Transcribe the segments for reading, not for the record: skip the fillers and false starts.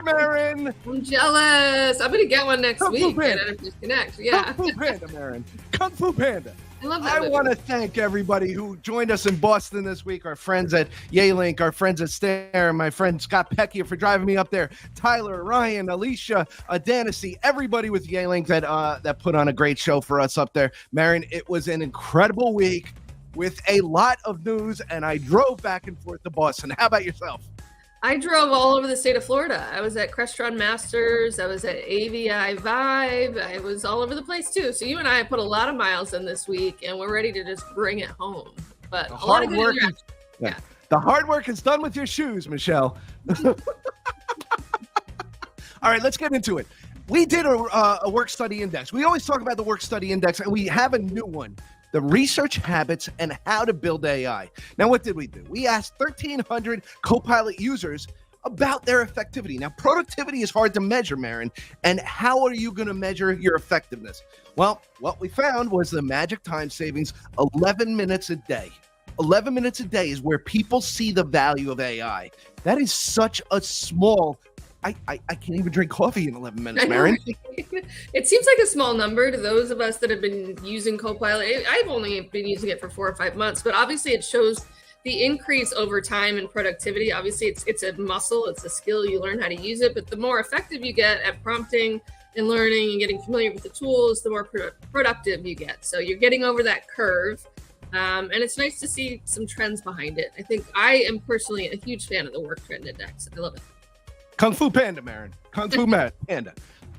Mehryn. I'm jealous. I'm going to get one next Kung Fu week Panda. at Energy Connect. Yeah. Kung Fu Panda, Mehryn. Kung Fu Panda. I love that I movie. want to thank everybody who joined us in Boston this week. Our friends at Yealink, our friends at Stare, my friend Scott Pecchia for driving me up there. Tyler, Ryan, Alicia, Danasy, everybody with Yealink that put on a great show for us up there. Mehryn, it was an incredible week with a lot of news, and I drove back and forth to Boston. How about yourself? I drove all over the state of Florida. I was at Crestron Masters. I was at AVI Vibe. I was all over the place too. So you and I put a lot of miles in this week, and we're ready to just bring it home. But a lot of good interaction. Yeah. The hard work is done with your shoes, Michelle. All right, let's get into it. We did a work study index. We always talk about the work study index, and we have a new one. The research habits and how to build AI. Now, what did we do? We asked 1,300 Copilot users about their effectivity. Now, productivity is hard to measure, Mehryn, and how are you going to measure your effectiveness? Well, what we found was the magic time savings, 11 minutes a day. 11 minutes a day is where people see the value of AI. That is such a small I can't even drink coffee in 11 minutes, Mehryn. It seems like a small number to those of us that have been using Copilot. I've only been using it for 4 or 5 months, but obviously it shows the increase over time in productivity. Obviously, it's a muscle, it's a skill, you learn how to use it, but the more effective you get at prompting and learning and getting familiar with the tools, the more productive you get. So you're getting over that curve. And it's nice to see some trends behind it. I think I am personally a huge fan of the work trend index. I love it. Kung Fu Panda, Mehryn. Kung Fu Panda.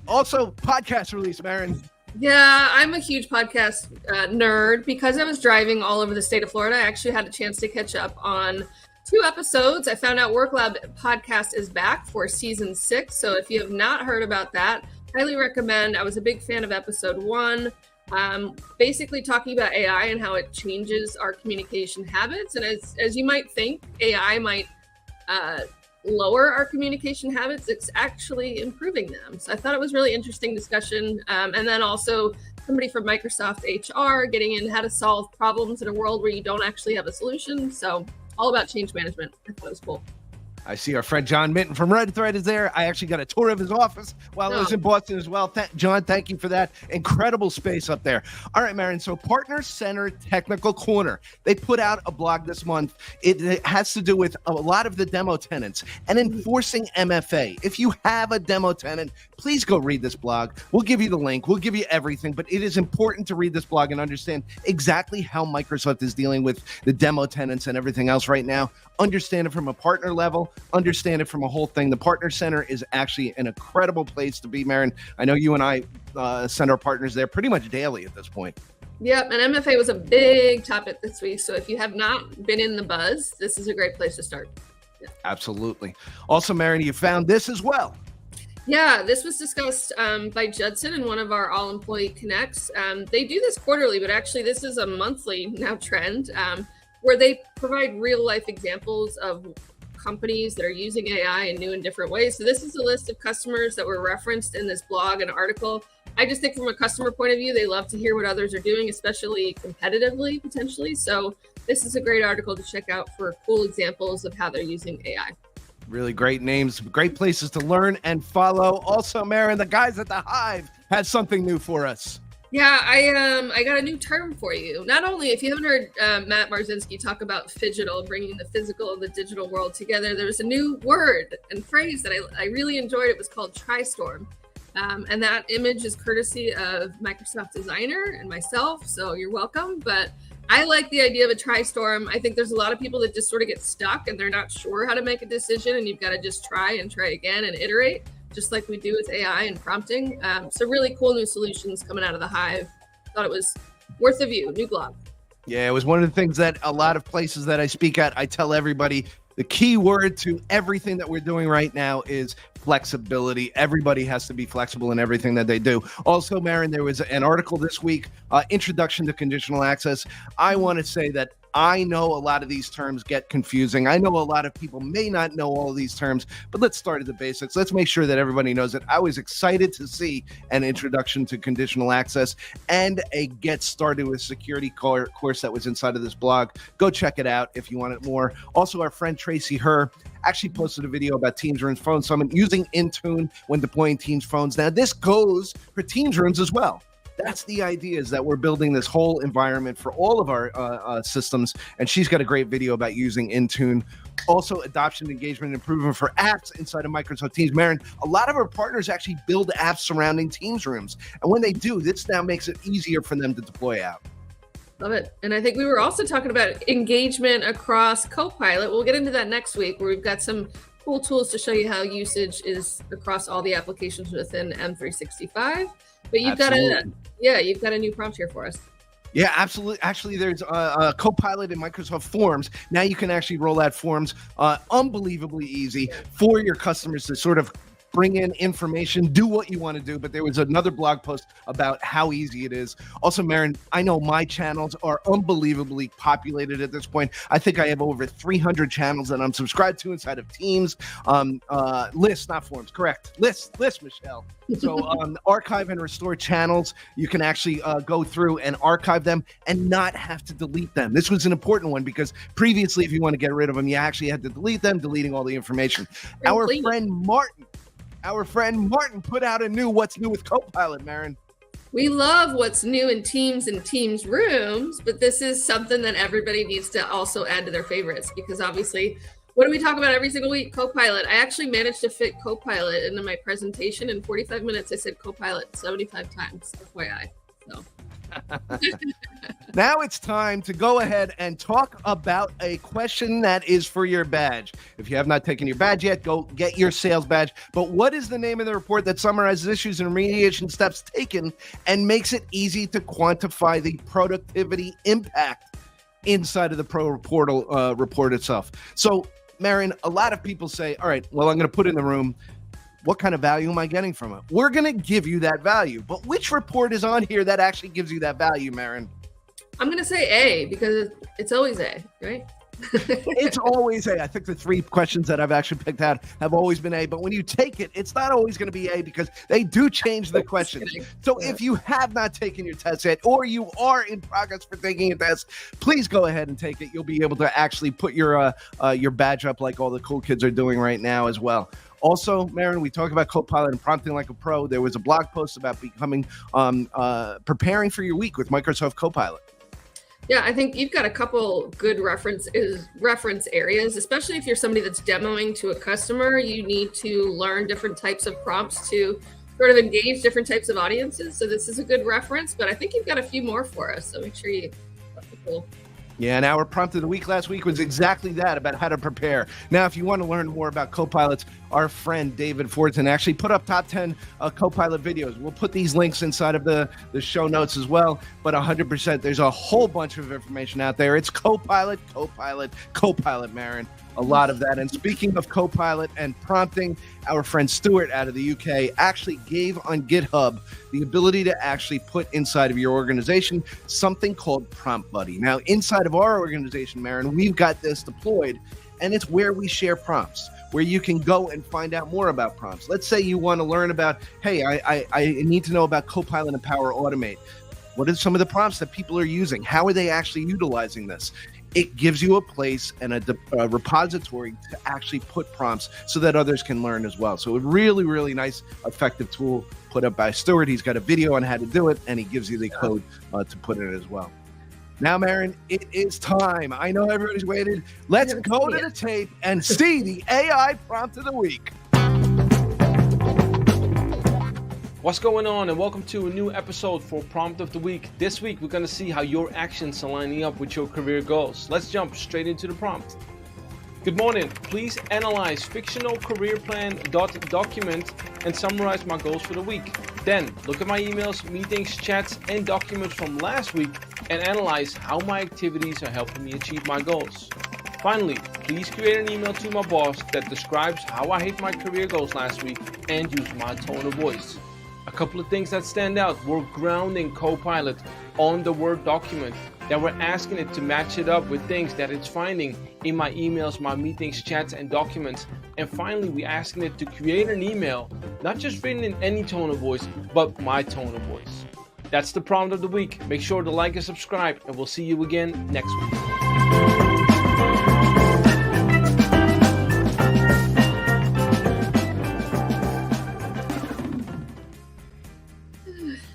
Also, podcast release, Mehryn. Yeah, I'm a huge podcast nerd. Because I was driving all over the state of Florida, I actually had a chance to catch up on 2 episodes. I found out Work Lab podcast is back for season 6. So if you have not heard about that, highly recommend. I was a big fan of episode 1. Basically talking about AI and how it changes our communication habits. And as you might think, AI might lower our communication habits. It's actually improving them. So I thought it was really interesting discussion. And then also somebody from Microsoft HR getting in how to solve problems in a world where you don't actually have a solution. So all about change management. I thought it was cool. I see our friend John Minton from Red Thread is there. I actually got a tour of his office while I was in Boston as well. John, thank you for that. Incredible space up there. All right, Mehryn. So Partner Center Technical Corner. They put out a blog this month. It has to do with a lot of the demo tenants and enforcing MFA. If you have a demo tenant, please go read this blog. We'll give you the link. We'll give you everything. But it is important to read this blog and understand exactly how Microsoft is dealing with the demo tenants and everything else right now. Understand it from a partner level. Understand it from a whole thing. The Partner Center is actually an incredible place to be, Mehryn. I know you and I send our partners there pretty much daily at this point. Yep, and MFA was a big topic this week. So if you have not been in the buzz, this is a great place to start. Yeah. Absolutely. Also, Mehryn, you found this as well. Yeah, this was discussed by Judson in one of our all-employee connects. They do this quarterly, but actually this is a monthly now trend where they provide real-life examples of companies that are using AI in new and different ways. So this is a list of customers that were referenced in this blog and article. I just think from a customer point of view, they love to hear what others are doing, especially competitively, potentially. So this is a great article to check out for cool examples of how they're using AI. Really great names, great places to learn and follow. Also, Mehryn, the guys at the Hive had something new for us. Yeah, I got a new term for you. Not only, if you haven't heard Matt Marzinski talk about phygital, bringing the physical and the digital world together, there's a new word and phrase that I really enjoyed. It was called Tristorm. And that image is courtesy of Microsoft Designer and myself, so you're welcome. But I like the idea of a Tristorm. I think there's a lot of people that just sort of get stuck and they're not sure how to make a decision, and you've got to just try again and iterate, just like we do with AI and prompting. So really cool new solutions coming out of the Hive. Thought it was worth a view, new blog. Yeah, it was one of the things that a lot of places that I speak at, I tell everybody the key word to everything that we're doing right now is flexibility. Everybody has to be flexible in everything that they do. Also, Mehryn, there was an article this week, Introduction to Conditional Access. I want to say that I know a lot of these terms get confusing. I know a lot of people may not know all of these terms, but let's start at the basics. Let's make sure that everybody knows it. I was excited to see an introduction to conditional access and a get started with security course that was inside of this blog. Go check it out if you want it more. Also, our friend Tracy Herr actually posted a video about Teams Rooms Phone Summit using Intune when deploying Teams phones. Now, this goes for Teams Rooms as well. That's the idea, is that we're building this whole environment for all of our systems, and she's got a great video about using Intune. Also, adoption, engagement, and improvement for apps inside of Microsoft Teams. Mehryn, a lot of our partners actually build apps surrounding Teams Rooms, and when they do, this now makes it easier for them to deploy out. Love it. And I think we were also talking about engagement across Copilot. We'll get into that next week, where we've got some cool tools to show you how usage is across all the applications within M365. But you've got a new prompt here for us. Yeah, absolutely. Actually, there's a Copilot in Microsoft Forms. Now you can actually roll out forms unbelievably easy for your customers to sort of bring in information, do what you want to do. But there was another blog post about how easy it is. Also, Mehryn, I know my channels are unbelievably populated at this point. I think I have over 300 channels that I'm subscribed to inside of Teams. Lists, not forms, correct. Lists, Michelle. So archive and restore channels. You can actually go through and archive them and not have to delete them. This was an important one because previously, if you want to get rid of them, you actually had to delete them, deleting all the information. Our friend Martin put out a new What's New with Copilot, Mehryn. We love what's new in Teams and Teams Rooms, but this is something that everybody needs to also add to their favorites, because obviously, what do we talk about every single week? Copilot. I actually managed to fit Copilot into my presentation in 45 minutes. I said Copilot 75 times, FYI. So. Now it's time to go ahead and talk about a question that is for your badge. If you have not taken your badge yet, go get your sales badge. But what is the name of the report that summarizes issues and remediation steps taken and makes it easy to quantify the productivity impact inside of the Pro Portal report itself? So, Mehryn, a lot of people say, all right, well, I'm going to put in the room, what kind of value am I getting from it? We're going to give you that value. But which report is on here that actually gives you that value, Mehryn? I'm going to say A, because it's always A, right? It's always A. I think the 3 questions that I've actually picked out have always been A. But when you take it, it's not always going to be A, because they do change the questions. So if you have not taken your test yet, or you are in progress for taking a test, please go ahead and take it. You'll be able to actually put your badge up like all the cool kids are doing right now as well. Also, Mehryn, we talk about Copilot and prompting like a pro. There was a blog post about becoming preparing for your week with Microsoft Copilot. Yeah, I think you've got a couple good reference areas, especially if you're somebody that's demoing to a customer. You need to learn different types of prompts to sort of engage different types of audiences. So this is a good reference, but I think you've got a few more for us. So make sure you cool. Yeah, and our prompt of the week last week was exactly that, about how to prepare. Now, if you want to learn more about Copilots, our friend David Fortin actually put up top 10 Copilot videos. We'll put these links inside of the show notes as well, but 100%, there's a whole bunch of information out there. It's Copilot, Mehryn. A lot of that. And speaking of Copilot and prompting, our friend Stuart out of the UK actually gave on GitHub the ability to actually put inside of your organization something called Prompt Buddy. Now, inside of our organization, Mehryn, we've got this deployed, and it's where we share prompts, where you can go and find out more about prompts. Let's say you want to learn about, hey, I need to know about Copilot and Power Automate. What are some of the prompts that people are using? How are they actually utilizing this? It gives you a place and a repository to actually put prompts so that others can learn as well. So a really, really nice, effective tool put up by Stuart. He's got a video on how to do it, and he gives you the code to put in as well. Now, Mehryn, it is time. I know everybody's waited. Let's go to the tape and see the AI prompt of the week. What's going on, and welcome to a new episode for Prompt of the Week. This week we're going to see how your actions are lining up with your career goals. Let's jump straight into the prompt. Good morning. Please analyze fictional career plan document and summarize my goals for the week. Then look at my emails, meetings, chats, and documents from last week and analyze how my activities are helping me achieve my goals. Finally, please create an email to my boss that describes how I hit my career goals last week and use my tone of voice. A couple of things that stand out: we're grounding Copilot on the Word document that we're asking it to match it up with things that it's finding in my emails, my meetings, chats, and documents. And finally, we're asking it to create an email, not just written in any tone of voice, but my tone of voice. That's the prompt of the week. Make sure to like and subscribe, and we'll see you again next week.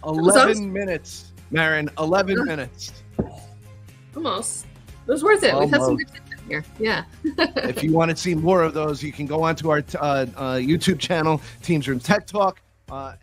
$11 minutes, Mehryn. 11 minutes. Almost. It was worth it. We've had some good tips in here. Yeah. If you want to see more of those, you can go onto our YouTube channel, Teams Room Tech Talk.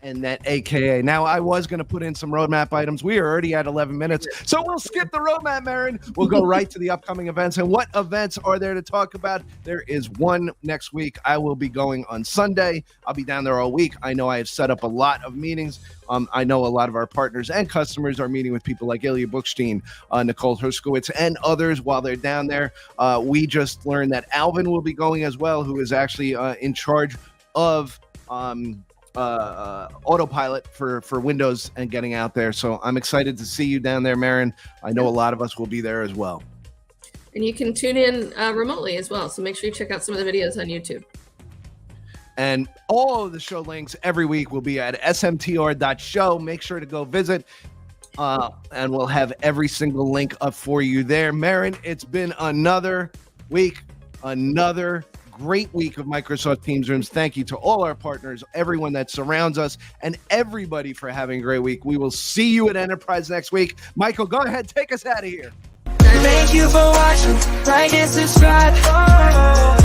And that AKA. Now, I was going to put in some roadmap items. We are already at 11 minutes, so we'll skip the roadmap, Mehryn. We'll go right to the upcoming events. And what events are there to talk about? There is one next week. I will be going on Sunday. I'll be down there all week. I know I have set up a lot of meetings. I know a lot of our partners and customers are meeting with people like Ilya Bookstein, Nicole Herskowitz, and others while they're down there. We just learned that Alvin will be going as well, who is actually in charge of autopilot for Windows and getting out there. So I'm excited to see you down there, Mehryn. I know a lot of us will be there as well. And you can tune in remotely as well. So make sure you check out some of the videos on YouTube. And all of the show links every week will be at smtr.show. Make sure to go visit. And we'll have every single link up for you there. Mehryn, it's been another week, another great week of Microsoft Teams Rooms. Thank you to all our partners, everyone that surrounds us, and everybody for having a great week. We will see you at Enterprise next week. Michael, go ahead, take us out of here. Thank you for watching. Like and subscribe.